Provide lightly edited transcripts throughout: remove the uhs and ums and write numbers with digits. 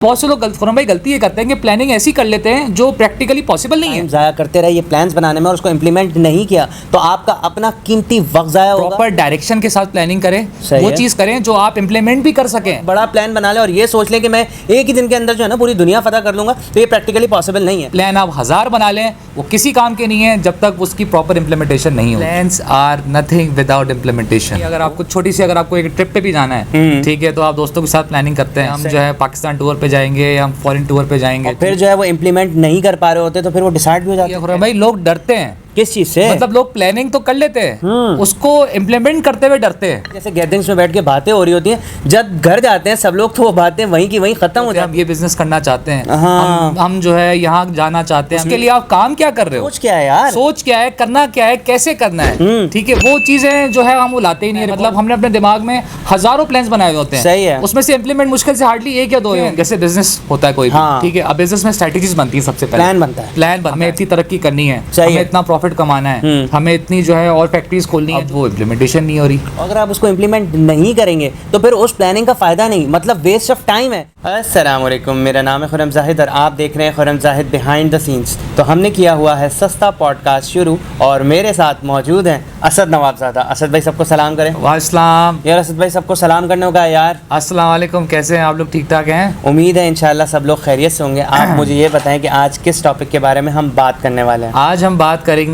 बहुत से लोग खुरम भाई गलती ये करते हैं कि प्लानिंग ऐसी कर लेते हैं जो प्रैक्टिकली पॉसिबल नहीं है। ज़ाया करते रहे ये प्लान्स बनाने में और उसको इम्प्लीमेंट नहीं किया तो आपका अपना कीमती वक्त ज़ाया होगा। प्रॉपर डायरेक्शन के साथ प्लानिंग करें, वो चीज़ करें जो आप इम्प्लीमेंट भी कर सकें। बड़ा प्लान बना ले और ये सोच लें कि मैं एक ही दिन के अंदर जो है ना पूरी दुनिया फतह कर लूंगा, तो ये प्रैक्टिकली पॉसिबल नहीं है। प्लान आप 1000 बना लें, वो किसी काम के नहीं है जब तक उसकी प्रॉपर इम्प्लीमेंटेशन नहीं हो। Plans are nothing without implementation. अगर आपको छोटी सी, अगर आपको एक ट्रिप पे भी जाना है, ठीक है, तो आप दोस्तों के साथ प्लानिंग करते हैं, हम जो है पाकिस्तान टूर पे जाएंगे या हम फॉरेन टूर पे जाएंगे, फिर जो है वो इम्प्लीमेंट नहीं कर पा रहे होते तो फिर वो डिसाइड भी हो जाता है। भाई लोग डरते हैं किस चीज से? मतलब लोग प्लानिंग तो कर लेते हैं, उसको इम्प्लीमेंट करते हुए डरते हैं। जैसे गैदरिंग्स में बैठ के बातें हो रही होती हैं, जब घर जाते हैं सब लोग तो वो बातें वहीं की वहीं खत्म हो जाती हैं। हम ये बिजनेस करना चाहते हैं, हाँ। हम जो है यहाँ जाना चाहते हैं, उसके लिए आप काम क्या कर रहे हो, सोच क्या है यार, सोच क्या है, करना क्या है, कैसे करना है, ठीक है, वो चीजें जो है हम वो लाते ही नहीं है। मतलब हमने अपने दिमाग में हजारों प्लान्स बनाए होते हैं, सही है, उसमें से इम्प्लीमेंट मुश्किल से हार्डली एक या दो है। जैसे बिजनेस होता है कोई भी, ठीक है, अब बिजनेस में स्ट्रेटेजीज बनती है, सबसे पहले प्लान बनता है, प्लान हमें इतनी तरक्की करनी है, हमें इतना प्रॉफिट कमाना है, हमें इतनी जो है और फैक्ट्रीज खोलनी है, वो इम्प्लीमेंटेशन नहीं हो रही। अगर आप उसको इम्प्लीमेंट नहीं करेंगे तो फिर उस प्लानिंग का फायदा नहीं, मतलब वेस्ट ऑफ टाइम है। अस्सलाम वालेकुम, मेरा नाम है खुरम जाहिद और आप देख रहे हैं Khurram Zahid behind the scenes. तो हमने किया हुआ है सस्ता पॉडकास्ट शुरू और मेरे साथ मौजूद हैं असद नवाबजादा। असद भाई सबको सलाम करें। वालेकुम यार असद भाई सबको सलाम करने होगा यार। अस्सलाम वालेकुम, कैसे हैं आप लोग? ठीक ठाक हैं? उम्मीद है इंशाल्लाह सब लोग खैरियत से होंगे। आप मुझे ये बताएं कि आज किस टॉपिक के बारे में हम बात करने वाले हैं? आज हम बात करेंगे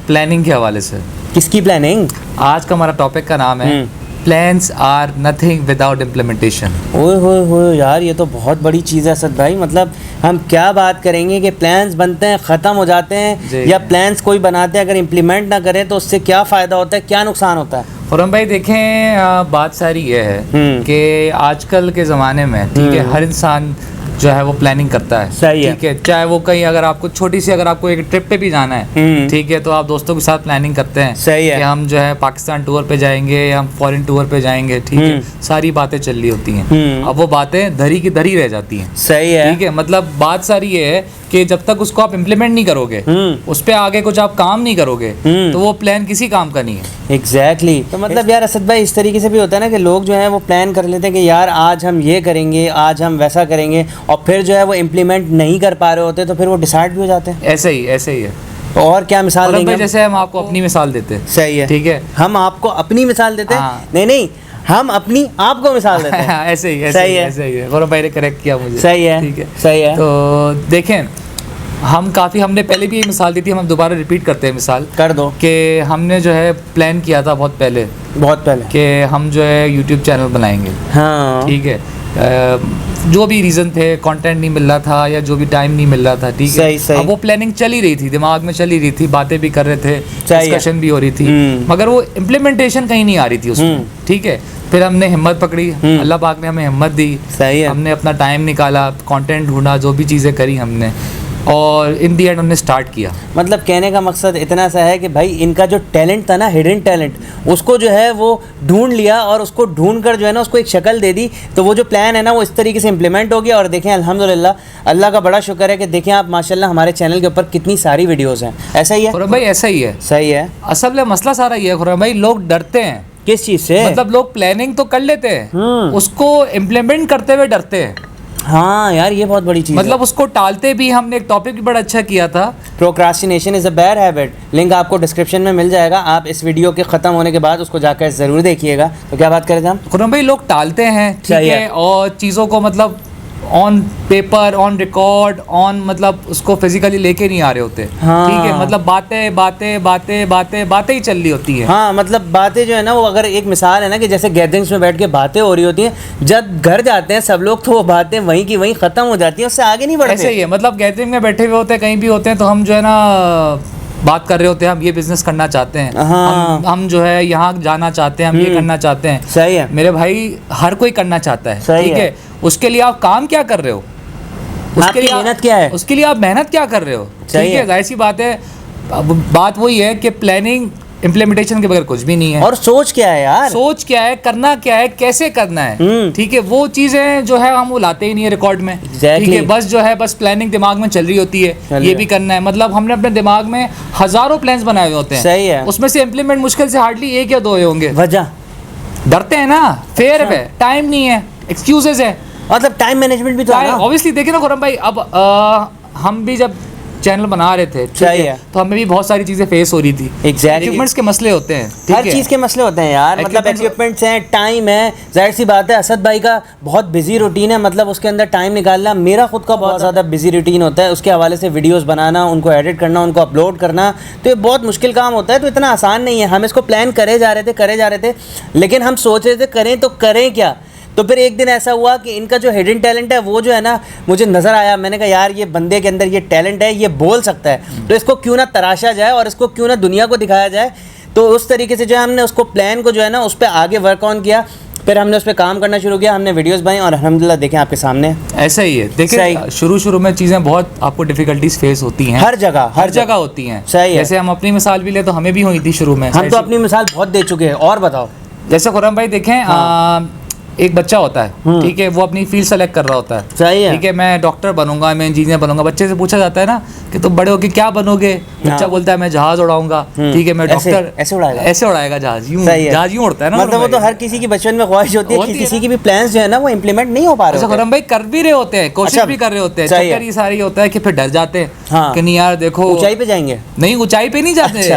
प्लानिंग के हवाले से। किसकी प्लानिंग? आज का हमारा टॉपिक का नाम है plans are nothing without implementation. ओए होए यार, ये तो बहुत बड़ी चीज़ है असद भाई। मतलब हम क्या बात करेंगे कि प्लान्स बनते हैं ख़त्म हो जाते हैं, या प्लान्स कोई बनाते हैं अगर इम्प्लीमेंट ना करें तो उससे क्या फ़ायदा होता है, क्या नुकसान होता है? खुरम भाई देखें, बात सारी ये है कि आजकल के ज़माने में, ठीक है, हर इंसान जो है वो प्लानिंग करता है, सही है, ठीक है, चाहे वो कहीं अगर आपको छोटी सी, अगर आपको एक ट्रिप पे भी जाना है, ठीक है, तो आप दोस्तों के साथ प्लानिंग करते हैं, सही है, कि हम जो है पाकिस्तान टूर पे जाएंगे या हम फॉरेन टूर पे जाएंगे, ठीक है, सारी बातें चल रही होती हैं। अब वो बातें धरी की धरी रह जाती हैं, सही है, ठीक है, मतलब बात सारी ये है कि जब तक उसको आप इम्प्लीमेंट नहीं करोगे, उस पर आगे कुछ आप काम नहीं करोगे, तो वो प्लान किसी काम का नहीं है। एग्जैक्टली। तो मतलब यार असद भाई इस तरीके से भी होता है ना कि लोग जो है वो प्लान कर लेते हैं कि यार आज हम ये करेंगे, आज हम वैसा करेंगे, और फिर जो है वो इम्प्लीमेंट नहीं कर पा रहे होते तो फिर वो डिसाइड भी हो जाते हैं। ऐसे ही है। और क्या मिसाल देंगे? जैसे हम आपको अपनी मिसाल देते हैं, सही है, ठीक है, हम आपको अपनी मिसाल देते हैं, नहीं हम अपनी आपको मिसाल देते हैं। ऐसे ही है। गौरव भाई ने करेक्ट किया मुझे, सही है, ठीक है, सही है। तो देखें, हमने पहले भी ये मिसाल दी थी, हम दोबारा रिपीट करते हैं, मिसाल कर दो कि हमने जो है प्लान किया था बहुत पहले कि हम जो है यूट्यूब चैनल बनाएंगे, हाँ, ठीक है, जो भी रीज़न थे, कंटेंट नहीं मिल रहा था या जो भी टाइम नहीं मिल रहा था, ठीक है, अब वो प्लानिंग चली रही थी, दिमाग में चली रही थी, बातें भी कर रहे थे, डिस्कशन भी हो रही थी, मगर वो इम्प्लीमेंटेशन कहीं नहीं आ रही थी उसमें, ठीक है। फिर हमने हिम्मत पकड़ी, अल्लाह पाक ने हमें हिम्मत दी, सही है, हमने अपना टाइम निकाला, कंटेंट ढूंढा, जो भी चीज़ें करी हमने, और इन दी एंड हमने स्टार्ट किया। मतलब कहने का मकसद इतना सा है कि भाई इनका जो टैलेंट था ना, हिडन टैलेंट, उसको जो है वो ढूंढ लिया और उसको ढूंढ कर जो है ना उसको एक शक्ल दे दी, तो वो जो प्लान है ना वो इस तरीके से इम्प्लीमेंट हो गया। और देखें अल्हम्दुलिल्लाह, अल्लाह का बड़ा शुक्र है कि देखें आप माशाल्लाह हमारे चैनल के ऊपर कितनी सारी वीडियोज़ हैं। ऐसा ही है खुरम भाई, ऐसा ही है, सही है। असल में मसला सारा ये है खुरम भाई, लोग डरते हैं। किस चीज़ से? मतलब लोग प्लानिंग तो कर लेते हैं, उसको इम्प्लीमेंट करते हुए डरते हैं। हाँ यार, ये बहुत बड़ी चीज़ मतलब उसको टालते भी। हमने एक टॉपिक भी बड़ा अच्छा किया था, procrastination is a bad habit. Link आपको डिस्क्रिप्शन में मिल जाएगा, आप इस वीडियो के ख़त्म होने के बाद उसको जाकर ज़रूर देखिएगा। तो क्या बात करें हम? खुरम भाई, लोग टालते हैं, ठीक है, और चीज़ों को मतलब on paper, on record, on मतलब उसको फिजिकली लेके नहीं आ रहे होते, हाँ, ठीक है, मतलब बातें ही चल रही होती है। हाँ, मतलब बातें जो है ना वो, अगर एक मिसाल है ना कि जैसे गैदरिंग्स में बैठ के बातें हो रही होती हैं, जब घर जाते हैं सब लोग तो वो बातें वहीं की वहीं ख़त्म हो जाती हैं, उससे आगे नहीं बढ़ते। ऐसे ही है, मतलब गैदरिंग में बैठे हुए होते हैं, कहीं भी होते हैं, तो हम जो है ना बात कर रहे होते हैं, हम ये बिजनेस करना चाहते हैं, हाँ, हम जो है यहाँ जाना चाहते हैं, हम ये करना चाहते हैं, सही है मेरे भाई, हर कोई करना चाहता है, ठीक है, उसके लिए आप काम क्या कर रहे हो, उसके लिए मेहनत क्या है, उसके लिए आप मेहनत क्या कर रहे हो, ठीक है, जाहिर सी बात है। बात वही है कि प्लानिंग इम्प्लीमेंटेशन के बगैर कुछ भी नहीं है। और सोच क्या है यार, सोच क्या है, करना क्या है, कैसे करना है, ठीक है, वो चीजें जो है हम वो लाते ही नहीं है रिकॉर्ड में, ठीक है, बस जो है बस प्लानिंग दिमाग में चल रही होती है, ये भी करना है, मतलब हमने अपने दिमाग में हजारों प्लान्स बनाए हुए होते हैं, सही है, उसमें से इम्प्लीमेंट मुश्किल से हार्डली एक या दो होंगे। वजह डरते हैं ना, फेयर है, टाइम नहीं है, एक्सक्यूजेस है, मतलब टाइम मैनेजमेंट भी तो है ना। ऑब्वियसली देखिए ना खुरम भाई, अब हम भी जब चैनल बना रहे थे, ठीक है, तो हमें भी बहुत सारी चीजें फेस हो रही थी। इक्विपमेंट्स के मसले होते हैं, हर चीज के मसले होते हैं यार, मतलब इक्विपमेंट्स हैं, टाइम है, जाहिर सी बात है। असद भाई का बहुत बिजी रूटीन है, मतलब उसके अंदर टाइम निकालना, मेरा खुद का बहुत ज़्यादा बिजी रूटीन होता है। उसके हवाले से वीडियोस बनाना, उनको एडिट करना, उनको अपलोड करना, तो ये बहुत मुश्किल काम होता है। तो इतना आसान नहीं है। हम इसको प्लान करे जा रहे थे, लेकिन हम सोच रहे थे करें तो करें क्या। तो फिर एक दिन ऐसा हुआ कि इनका जो हिडन टैलेंट है वो जो है ना मुझे नज़र आया। मैंने कहा यार ये बंदे के अंदर ये टैलेंट है, ये बोल सकता है, तो इसको क्यों ना तराशा जाए और इसको क्यों ना दुनिया को दिखाया जाए। तो उस तरीके से जो है हमने उसको प्लान को जो है ना उस पर आगे वर्क ऑन किया, फिर हमने उस पर काम करना शुरू किया, हमने वीडियोस बनाई और अल्हम्दुलिल्लाह देखें आपके सामने ऐसा ही है। देखिए शुरू में चीज़ें बहुत आपको डिफ़िकल्टीज फेस होती हैं, हर जगह होती हैं। सही है। जैसे हम अपनी मिसाल भी ले तो हमें भी हुई थी शुरू में। हम तो अपनी मिसाल बहुत दे चुके हैं। और बताओ, जैसे खुरम भाई देखें, एक बच्चा होता है, ठीक है, वो अपनी फील्ड सेलेक्ट कर रहा होता है, सही है, ठीक है, मैं डॉक्टर बनूंगा, मैं इंजीनियर बनूंगा। बच्चे से पूछा जाता है ना कि तुम बड़े होके क्या बनोगे, बच्चा बोलता है मैं जहाज उड़ाऊंगा, ठीक है, मैं डॉक्टर। ऐसे उड़ाएगा जहाज, जहाज यूं उड़ता है ना। मतलब वो तो हर किसी की बचपन में ख्वाहिश होती है कि किसी की भी प्लान्स जो है ना वो इम्प्लीमेंट नहीं हो पा रहे। खुरम भाई कर भी रहे होते हैं, कोशिश भी कर रहे होते हैं, चक्कर ये सारी होता है कि फिर डर जाते हैं कि नहीं यार देखो ऊंचाई पे जाएंगे। नहीं, ऊंचाई पे नहीं जाते,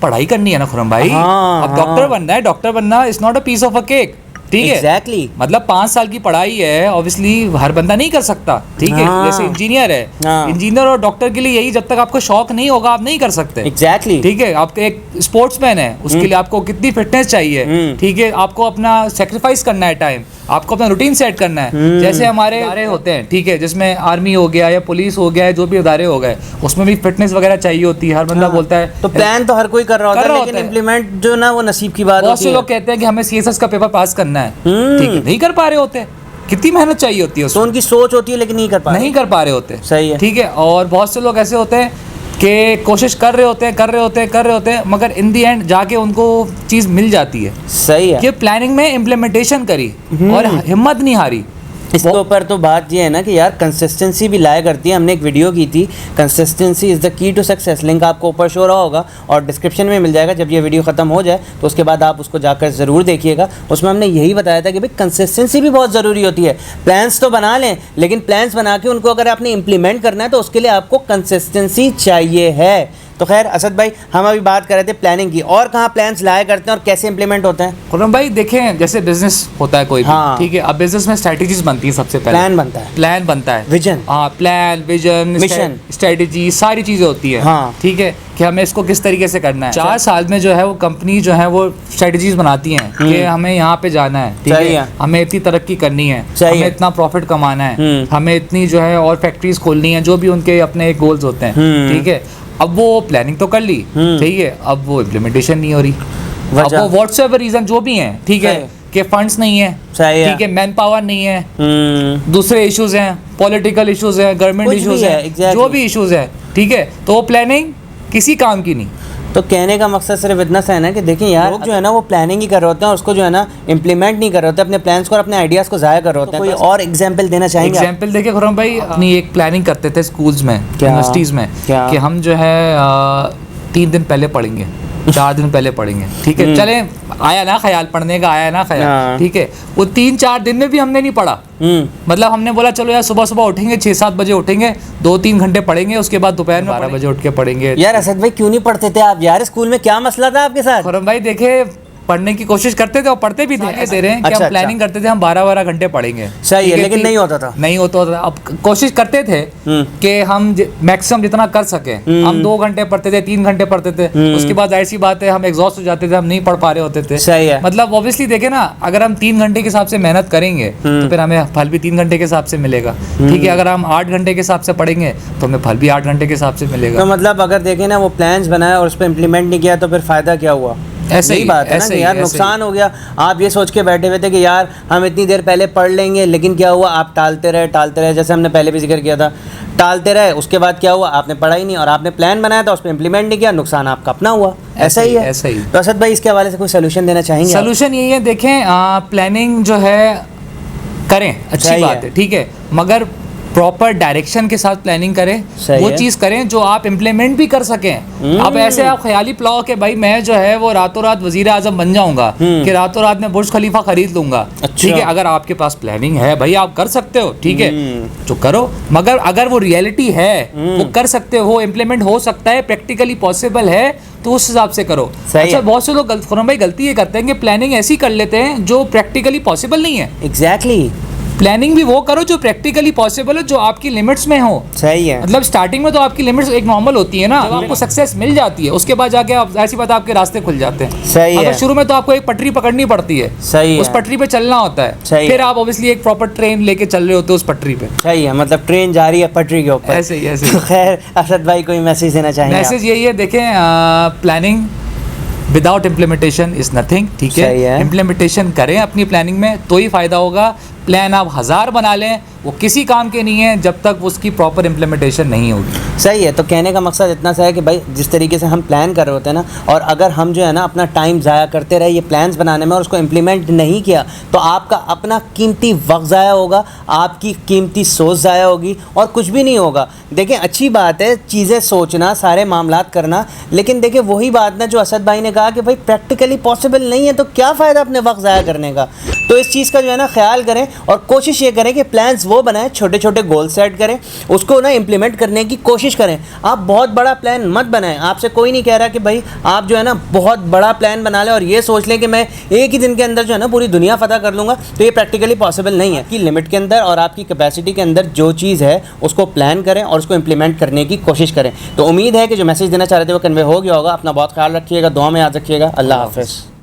पढ़ाई करनी है ना खुरम भाई। अब डॉक्टर बनना है, डॉक्टर बनना is not a piece of a cake, ठीक है। एग्जैक्टली मतलब 5 साल की पढ़ाई है, ऑब्वियसली हर बंदा नहीं कर सकता, ठीक है। जैसे इंजीनियर है, इंजीनियर और डॉक्टर के लिए यही, जब तक आपको शौक नहीं होगा आप नहीं कर सकते। एग्जैक्टली ठीक है। आपके एक स्पोर्ट्समैन है, उसके लिए आपको कितनी फिटनेस चाहिए, ठीक है, आपको अपना सेक्रीफाइस करना है, टाइम आपको अपना रूटीन सेट करना है। जैसे हमारे इदारे होते हैं, ठीक है, जिसमें आर्मी हो गया या पुलिस हो गया, जो भी इदारे हो गए, उसमें भी फिटनेस वगैरह चाहिए होती है। हर बंदा बोलता है तो प्लान तो हर कोई कर रहा होता है, लेकिन इम्प्लीमेंट जो ना वो नसीब की बात होती है। बहुत से लोग कहते हैं कि हमें सीएसएस का पेपर पास करना है, ठीक है, नहीं कर पा रहे होते। कितनी मेहनत चाहिए होती है, तो उनकी सोच होती है लेकिन नहीं कर पा रहे होते। सही है, ठीक है। और बहुत से लोग ऐसे होते हैं कि कोशिश कर रहे होते हैं, मगर इन दी एंड जाके उनको चीज़ मिल जाती है। सही है कि प्लानिंग में इम्प्लीमेंटेशन करी और हिम्मत नहीं हारी। इसके ऊपर तो बात ये है ना कि यार कंसिस्टेंसी भी लाया करती है। हमने एक वीडियो की थी, consistency is the key to success, link आपको ऊपर शो रहा होगा और डिस्क्रिप्शन में मिल जाएगा। जब ये वीडियो ख़त्म हो जाए तो उसके बाद आप उसको जाकर ज़रूर देखिएगा। उसमें हमने यही बताया था कि भाई कंसिस्टेंसी भी बहुत ज़रूरी होती है। प्लान्स तो बना लें, लेकिन प्लान्स बना के उनको अगर आपने इम्प्लीमेंट करना है तो उसके लिए आपको कंसिस्टेंसी चाहिए है। तो खैर असद भाई, हम अभी बात कर रहे थे प्लानिंग की, और कहाँ प्लान्स लाया करते हैं और कैसे इंप्लीमेंट होते हैं? खुरम भाई देखें, जैसे बिजनेस होता है कोई भी, ठीक है, अब बिजनेस में स्ट्रेटजीज बनती है। सबसे पहले प्लान बनता है, vision, plan, vision, mission, strategy, सारी चीज़ें होती है, ठीक है, कि हमें इसको किस तरीके से करना है। 4 साल में जो है वो कंपनी जो है वो स्ट्रेटजीज बनाती हैं कि हमें यहाँ पे जाना है, ठीक है, हमें इतनी तरक्की करनी है, हमें इतना प्रॉफिट कमाना है, हमें इतनी जो है और फैक्ट्रीज खोलनी है, जो भी उनके अपने गोल्स होते हैं, ठीक है। अब वो प्लानिंग तो कर ली, ठीक है, अब वो इम्प्लीमेंटेशन नहीं हो रही। अब वो व्हाट्सएवर रीजन जो भी हैं, ठीक है, कि फंड्स नहीं है, ठीक है, मैन पावर नहीं है, दूसरे इश्यूज हैं, पॉलिटिकल इश्यूज हैं, गवर्नमेंट इश्यूज हैं, जो भी इश्यूज हैं, ठीक है, तो वो प्लानिंग किसी काम की नहीं। तो कहने का मकसद सिर्फ इतना सा है ना कि देखिए यार, लोग जो है ना वो प्लानिंग ही कर रहे होते हैं और उसको जो है ना इम्प्लीमेंट नहीं कर रहे होते, अपने प्लान्स को और अपने आइडियाज़ को ज़ाया कर रहे होते हैं। कोई और एग्जांपल देना चाहेंगे? एग्जांपल देखिए खुरम भाई, अपनी एक प्लानिंग करते थे स्कूल्स में, यूनिवर्सिटीज़ में, कि हम जो है 3 दिन पहले पढ़ेंगे, 4 दिन पहले पढ़ेंगे, ठीक है। चले आया ना ख्याल पढ़ने का, आया ना ख्याल, ठीक है। वो 3-4 दिन में भी हमने नहीं पढ़ा। मतलब हमने बोला चलो यार सुबह उठेंगे, 6-7 बजे उठेंगे, 2-3 घंटे पढ़ेंगे, उसके बाद दोपहर में 12 बजे उठ के पढ़ेंगे। यार असद भाई क्यों नहीं पढ़ते थे आप यार? स्कूल में क्या मसला था आपके साथ? खुरम भाई देखे, पढ़ने की कोशिश करते थे और पढ़ते भी थे। दे रहे हैं कि हम प्लानिंग करते थे हम 12-12 घंटे पढ़ेंगे, सही है, लेकिन नहीं होता था। अब कोशिश करते थे कि हम मैक्सिमम जितना कर सके, हम 2 घंटे पढ़ते थे, 3 घंटे पढ़ते थे, उसके बाद जाहिर सी बात है हम एग्जॉस्ट हो जाते थे, हम नहीं पढ़ पा रहे होते थे। सही है। मतलब ऑब्वियसली देखे ना, अगर हम 3 घंटे के हिसाब से मेहनत करेंगे तो फिर हमें फल भी 3 घंटे के हिसाब से मिलेगा, ठीक है। अगर हम 8 घंटे के हिसाब से पढ़ेंगे तो हमें फल भी 8 घंटे के हिसाब से मिलेगा। तो मतलब अगर देखें ना, वो प्लान्स बनाया और उस पर इम्प्लीमेंट नहीं किया तो फिर फायदा क्या हुआ? ऐसे ही बात है ना कि यार नुकसान हो गया। आप ये सोच के बैठे हुए थे कि यार हम इतनी देर पहले पढ़ लेंगे, लेकिन क्या हुआ, आप टालते रहे, जैसे हमने पहले भी जिक्र किया था, टालते रहे। उसके बाद क्या हुआ, आपने पढ़ा ही नहीं और आपने प्लान बनाया था, उस पर इम्प्लीमेंट नहीं किया, नुकसान आपका अपना हुआ। ऐसा ही है। तो असद भाई इसके हवाले से कोई सोल्यूशन देना चाहेंगे? सोल्यूशन यही है, देखें, प्लानिंग जो है करें, अच्छी बात है, ठीक है, मगर प्रॉपर डायरेक्शन के साथ प्लानिंग करें, वो चीज़ करें जो आप इम्प्लीमेंट भी कर सकें। अब ऐसे आप ख्याली प्लाव के भाई मैं जो है वो रातों रात वजीर आजम बन जाऊंगा, कि रातों रात मैं बुर्ज खलीफा खरीद लूंगा, ठीक है, अगर आपके पास प्लानिंग है भाई, आप कर सकते हो, ठीक है, तो करो, मगर अगर वो रियलिटी है, वो कर सकते हो, इम्प्लीमेंट हो सकता है, प्रैक्टिकली पॉसिबल है, तो उस हिसाब से करो। अच्छा, बहुत से लोग खुरम भाई गलती ये करते हैं कि प्लानिंग ऐसी कर लेते हैं जो प्रैक्टिकली पॉसिबल नहीं है। एग्जैक्टली। प्लानिंग भी वो करो जो प्रैक्टिकली पॉसिबल हो, जो आपकी लिमिट्स में हो। सही है। मतलब स्टार्टिंग में तो आपकी लिमिट्स एक नॉर्मल होती है ना, जब आपको सक्सेस मिल जाती है उसके बाद जाके आप ऐसी बात आपके रास्ते खुल जाते हैं। सही है। अगर शुरू में तो आपको एक पटरी पकड़नी पड़ती है, सही है, उस पटरी पे चलना होता है, फिर आप ऑब्वियसली एक प्रॉपर ट्रेन लेके चल रहे होते हो उस पटरी पे। सही है, मतलब ट्रेन जा रही है पटरी के ऊपर। ऐसे ही ऐसे ही। खैर असद भाई कोई मैसेज देना चाहेंगे? मैसेज यही है, देखें, planning without implementation is nothing, ठीक है। इम्प्लीमेंटेशन करें अपनी प्लानिंग में तो ही फ़ायदा होगा। प्लान आप 1000 बना लें, वो किसी काम के नहीं है जब तक उसकी प्रॉपर इम्प्लीमेंटेशन नहीं होगी। सही है। तो कहने का मकसद इतना सा है कि भाई जिस तरीके से हम प्लान कर रहे होते हैं ना, और अगर हम जो है ना अपना टाइम ज़ाया करते रहे ये प्लान्स बनाने में और उसको इम्प्लीमेंट नहीं किया, तो आपका अपना कीमती वक्त ज़ाया होगा, आपकी कीमती सोच ज़ाया होगी और कुछ भी नहीं होगा। देखें, अच्छी बात है चीज़ें सोचना, सारे मामलात करना, लेकिन देखिए वही बात ना जो असद भाई ने कहा कि भाई प्रैक्टिकली पॉसिबल नहीं है तो क्या फ़ायदा अपने वक्त ज़ाया करने का। तो इस चीज़ का जो है ना ख्याल करें और कोशिश ये करें कि प्लान्स वो बनाएं, छोटे छोटे गोल सेट करें, उसको ना इम्प्लीमेंट करने की कोशिश करें। आप बहुत बड़ा प्लान मत बनाएं। आपसे कोई नहीं कह रहा कि भाई आप जो है ना बहुत बड़ा प्लान बना लें और ये सोच लें कि मैं एक ही दिन के अंदर जो है ना पूरी दुनिया फतह कर लूँगा, तो ये प्रैक्टिकली पॉसिबल नहीं है। कि लिमिट के अंदर और आपकी कैपेसिटी के अंदर जो चीज़ है उसको प्लान करें और उसको इम्प्लीमेंट करने की कोशिश करें। तो उम्मीद है कि जो मैसेज देना चाह रहे थे वो कन्वे हो गया होगा। अपना बहुत ख्याल रखिएगा, दुआ में याद रखिएगा। अल्लाह हाफ़िज़।